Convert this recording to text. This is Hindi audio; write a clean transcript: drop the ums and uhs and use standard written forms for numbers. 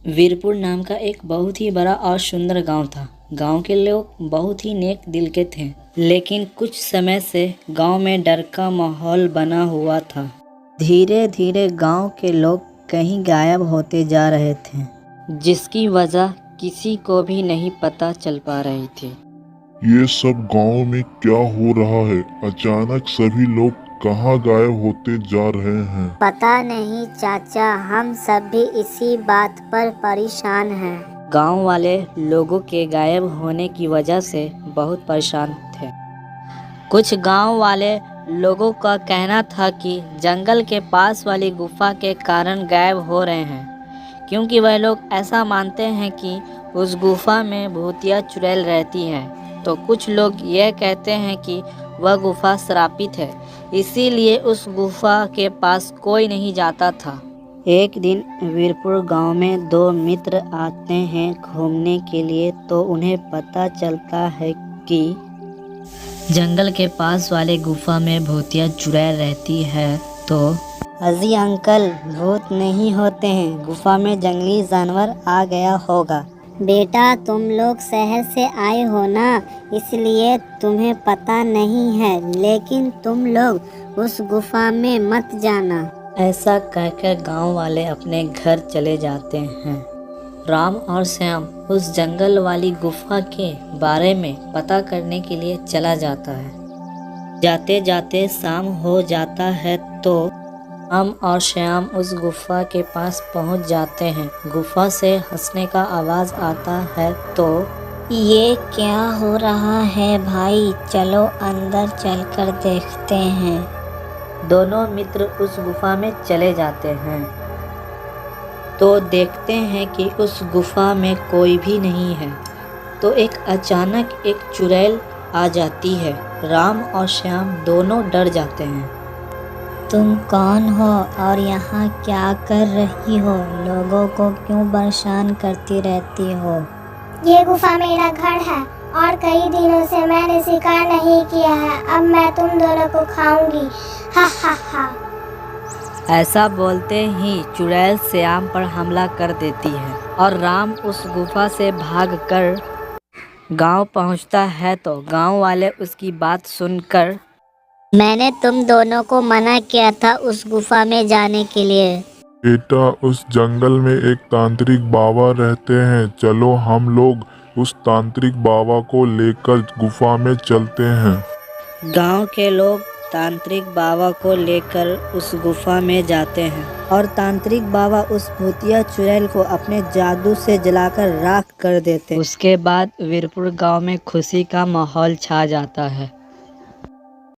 वीरपुर नाम का एक बहुत ही बड़ा और सुंदर गांव था। गांव के लोग बहुत ही नेक दिल के थे, लेकिन कुछ समय से गांव में डर का माहौल बना हुआ था। धीरे धीरे गांव के लोग कहीं गायब होते जा रहे थे, जिसकी वजह किसी को भी नहीं पता चल पा रही थी। ये सब गांव में क्या हो रहा है? अचानक सभी लोग कहाँ गायब होते जा रहे हैं? पता नहीं चाचा, हम सब भी इसी बात पर परेशान हैं। गांव वाले लोगों के गायब होने की वजह से बहुत परेशान थे। कुछ गांव वाले लोगों का कहना था कि जंगल के पास वाली गुफा के कारण गायब हो रहे हैं, क्योंकि वह लोग ऐसा मानते हैं कि उस गुफा में भूतिया चुड़ैल रहती हैं। तो कुछ लोग यह कहते हैं कि वह गुफा श्रापित है, इसीलिए उस गुफा के पास कोई नहीं जाता था। एक दिन वीरपुर गांव में दो मित्र आते हैं घूमने के लिए, तो उन्हें पता चलता है कि जंगल के पास वाले गुफा में भूतिया चुड़ैल रहती है। तो अजी अंकल, भूत नहीं होते हैं, गुफा में जंगली जानवर आ गया होगा। बेटा, तुम लोग शहर से आए हो ना, इसलिए तुम्हें पता नहीं है, लेकिन तुम लोग उस गुफा में मत जाना। ऐसा कहकर गांव वाले अपने घर चले जाते हैं। राम और श्याम उस जंगल वाली गुफा के बारे में पता करने के लिए चला जाता है। जाते जाते शाम हो जाता है, तो राम और श्याम उस गुफा के पास पहुंच जाते हैं। गुफा से हंसने का आवाज़ आता है। तो ये क्या हो रहा है भाई, चलो अंदर चलकर देखते हैं। दोनों मित्र उस गुफा में चले जाते हैं, तो देखते हैं कि उस गुफा में कोई भी नहीं है। तो एक अचानक एक चुड़ैल आ जाती है। राम और श्याम दोनों डर जाते हैं। तुम कौन हो और यहाँ क्या कर रही हो? लोगों को क्यों परेशान करती रहती हो? ये गुफा मेरा घर है और कई दिनों से मैंने शिकार नहीं किया है। अब मैं तुम दोनों को खाऊंगी। हा हा हा। ऐसा बोलते ही चुड़ैल श्याम पर हमला कर देती है और राम उस गुफा से भागकर गांव पहुंचता है। तो गांव वाले उसकी बात सुनकर, मैंने तुम दोनों को मना किया था उस गुफा में जाने के लिए। बेटा, उस जंगल में एक तांत्रिक बाबा रहते हैं, चलो हम लोग उस तांत्रिक बाबा को लेकर गुफा में चलते हैं। गांव के लोग तांत्रिक बाबा को लेकर उस गुफा में जाते हैं और तांत्रिक बाबा उस भूतिया चुड़ैल को अपने जादू से जलाकर राख कर देते हैं। उसके बाद वीरपुर गांव में खुशी का माहौल छा जाता है।